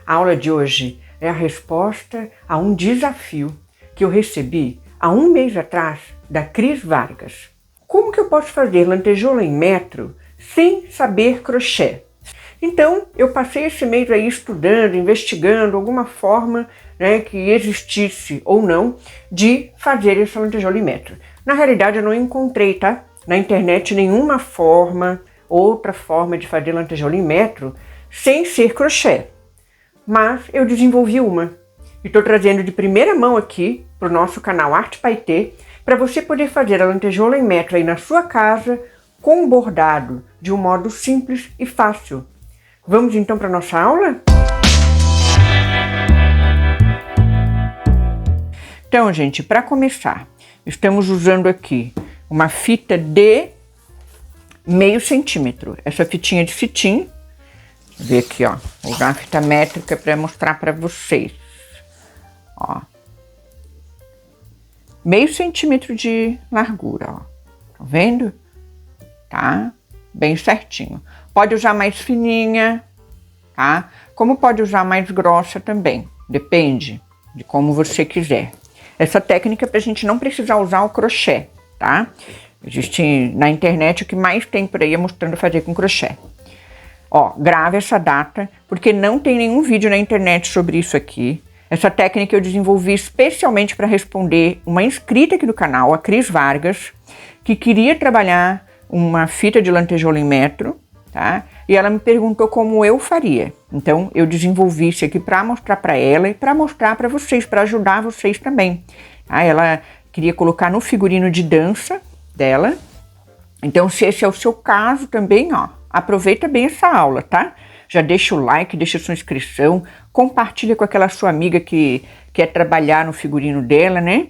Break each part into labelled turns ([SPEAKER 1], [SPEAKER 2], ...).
[SPEAKER 1] A aula de hoje é a resposta a um desafio que eu recebi há um mês atrás da Cris Vargas. Como que eu posso fazer lantejoula em metro sem saber crochê? Então, eu passei esse mês aí estudando, investigando alguma forma, né, que existisse ou não de fazer essa lantejoula em metro. Na realidade, eu não encontrei, tá? Na internet nenhuma outra forma de fazer lantejoula em metro sem ser crochê. Mas eu desenvolvi uma e estou trazendo de primeira mão aqui para o nosso canal Arte Paetê para você poder fazer a lantejoula em metro aí na sua casa com um bordado de um modo simples e fácil. Vamos então para a nossa aula? Então, gente, para começar, estamos usando aqui uma fita de meio centímetro. Essa fitinha de cetim. Vou ver aqui, ó. Vou usar a fita métrica para mostrar para vocês. Ó. Meio centímetro de largura, ó. Tá vendo? Tá? Bem certinho. Pode usar mais fininha, tá? Como pode usar mais grossa também. Depende de como você quiser. Essa técnica é pra gente não precisar usar o crochê, tá? Existe na internet o que mais tem por aí é mostrando fazer com crochê. Ó, grave essa data, porque não tem nenhum vídeo na internet sobre isso aqui. Essa técnica eu desenvolvi especialmente para responder uma inscrita aqui do canal, a Cris Vargas, que queria trabalhar uma fita de lantejoula em metro, tá? E ela me perguntou como eu faria. Então, eu desenvolvi isso aqui para mostrar para ela e para mostrar para vocês, para ajudar vocês também. Tá? Ela queria colocar no figurino de dança dela. Então, se esse é o seu caso também, ó, aproveita bem essa aula, tá? Já deixa o like, deixa sua inscrição, compartilha com aquela sua amiga que quer trabalhar no figurino dela, né?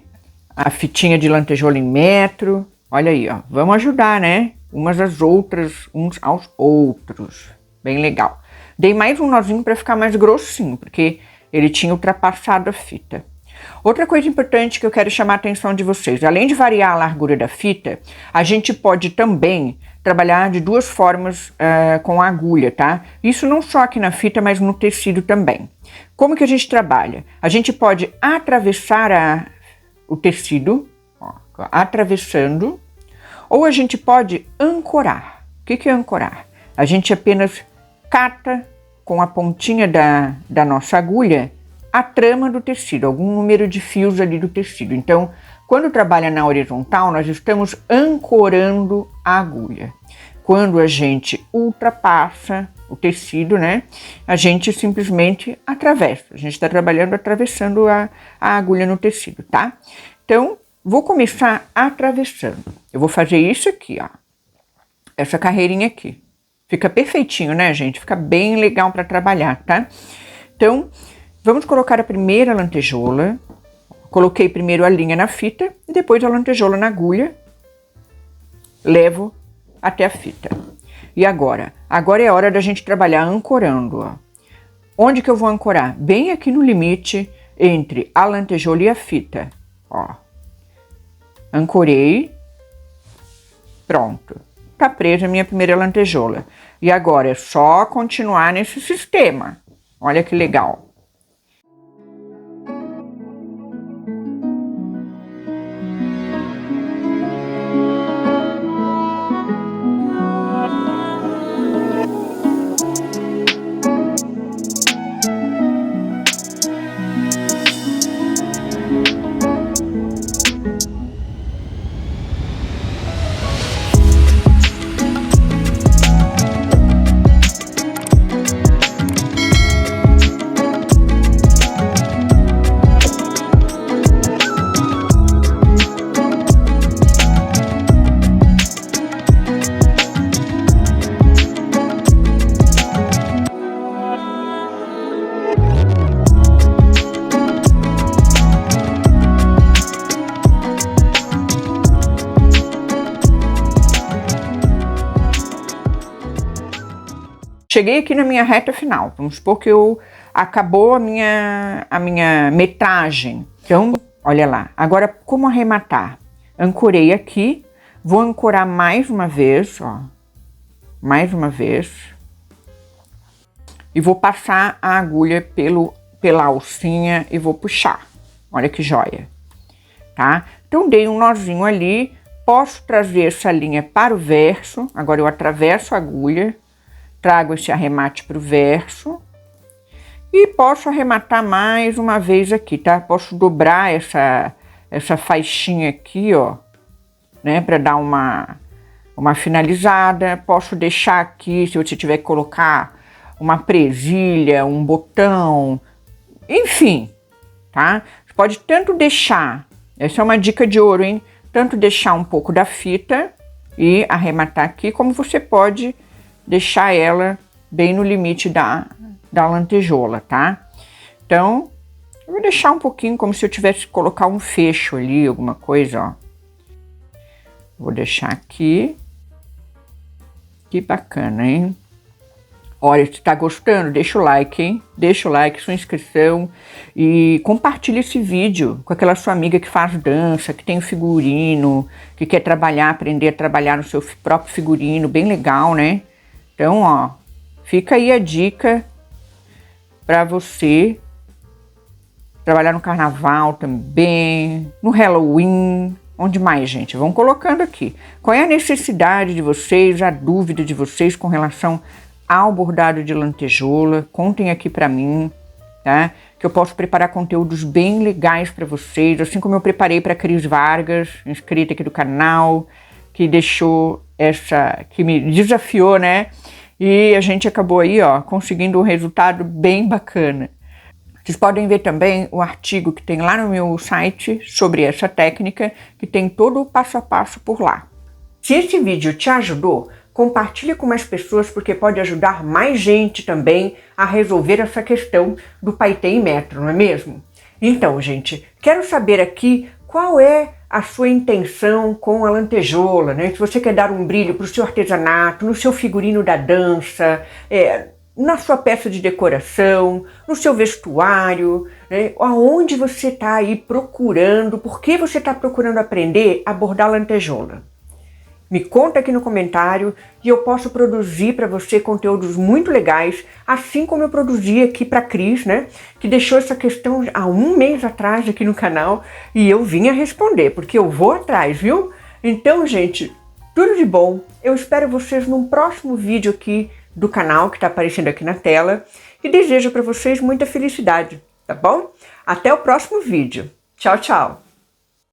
[SPEAKER 1] A fitinha de lantejoula em metro. Olha aí, ó, vamos ajudar, né? Umas às outras, uns aos outros. Bem legal. Dei mais um nozinho para ficar mais grossinho, porque ele tinha ultrapassado a fita. Outra coisa importante que eu quero chamar a atenção de vocês, além de variar a largura da fita, a gente pode também trabalhar de duas formas com a agulha, tá? Isso não só aqui na fita, mas no tecido também. Como que a gente trabalha? A gente pode atravessar o tecido, ó, atravessando, ou a gente pode ancorar. O que é ancorar? A gente apenas cata com a pontinha da nossa agulha a trama do tecido, algum número de fios ali do tecido. Então, quando trabalha na horizontal, nós estamos ancorando a agulha. Quando a gente ultrapassa o tecido, né, a gente simplesmente atravessa. A gente está trabalhando atravessando a agulha no tecido, tá? Então, vou começar atravessando. Eu vou fazer isso aqui, ó. Essa carreirinha aqui. Fica perfeitinho, né, gente? Fica bem legal para trabalhar, tá? Então, vamos colocar a primeira lantejoula. Coloquei primeiro a linha na fita e depois a lantejoula na agulha. Levo até a fita. E agora? Agora é a hora da gente trabalhar ancorando, ó. Onde que eu vou ancorar? Bem aqui no limite entre a lantejoula e a fita, ó. Ancorei. Pronto. Tá presa a minha primeira lantejoula. E agora é só continuar nesse sistema. Olha que legal. Cheguei aqui na minha reta final. Vamos supor que acabou a minha metragem. Então, olha lá. Agora, como arrematar? Ancorei aqui. Vou ancorar mais uma vez, ó. Mais uma vez. e vou passar a agulha pela alcinha e vou puxar. Olha que joia, tá? Então dei um nozinho ali, posso trazer essa linha para o verso, agora eu atravesso a agulha, trago esse arremate para o verso e posso arrematar mais uma vez aqui, tá? Posso dobrar essa faixinha aqui, ó, né, para dar uma finalizada. Posso deixar aqui, se você tiver que colocar uma presilha, um botão, enfim, tá? Você pode tanto deixar, essa é uma dica de ouro, hein? Tanto deixar um pouco da fita e arrematar aqui, como você pode deixar ela bem no limite da lantejola, tá? Então, eu vou deixar um pouquinho como se eu tivesse que colocar um fecho ali, alguma coisa, ó. Vou deixar aqui. Que bacana, hein? Olha, se tá gostando, deixa o like, hein? Deixa o like, sua inscrição e compartilha esse vídeo com aquela sua amiga que faz dança, que tem figurino, que quer trabalhar, aprender a trabalhar no seu próprio figurino, bem legal, né? Então, ó, fica aí a dica para você trabalhar no carnaval também, no Halloween. Onde mais, gente? Vão colocando aqui. Qual é a necessidade de vocês, a dúvida de vocês com relação ao bordado de lantejola? Contem aqui pra mim, tá? Que eu posso preparar conteúdos bem legais pra vocês, assim como eu preparei pra Cris Vargas, inscrita aqui do canal, que que me desafiou, né? E a gente acabou aí, ó, conseguindo um resultado bem bacana. Vocês podem ver também o artigo que tem lá no meu site sobre essa técnica, que tem todo o passo a passo por lá. Se esse vídeo te ajudou, compartilhe com mais pessoas, porque pode ajudar mais gente também a resolver essa questão do paetê em metro, não é mesmo? Então, gente, quero saber aqui qual é a sua intenção com a lantejola, né? Se você quer dar um brilho para o seu artesanato, no seu figurino da dança, na sua peça de decoração, no seu vestuário, né? Aonde você está aí procurando, por que você está procurando aprender a bordar lantejola? Me conta aqui no comentário e eu posso produzir para você conteúdos muito legais, assim como eu produzi aqui para a Cris, né? Que deixou essa questão há um mês atrás aqui no canal e eu vim a responder, porque eu vou atrás, viu? Então, gente, tudo de bom. Eu espero vocês num próximo vídeo aqui do canal que está aparecendo aqui na tela e desejo para vocês muita felicidade, tá bom? Até o próximo vídeo. Tchau, tchau!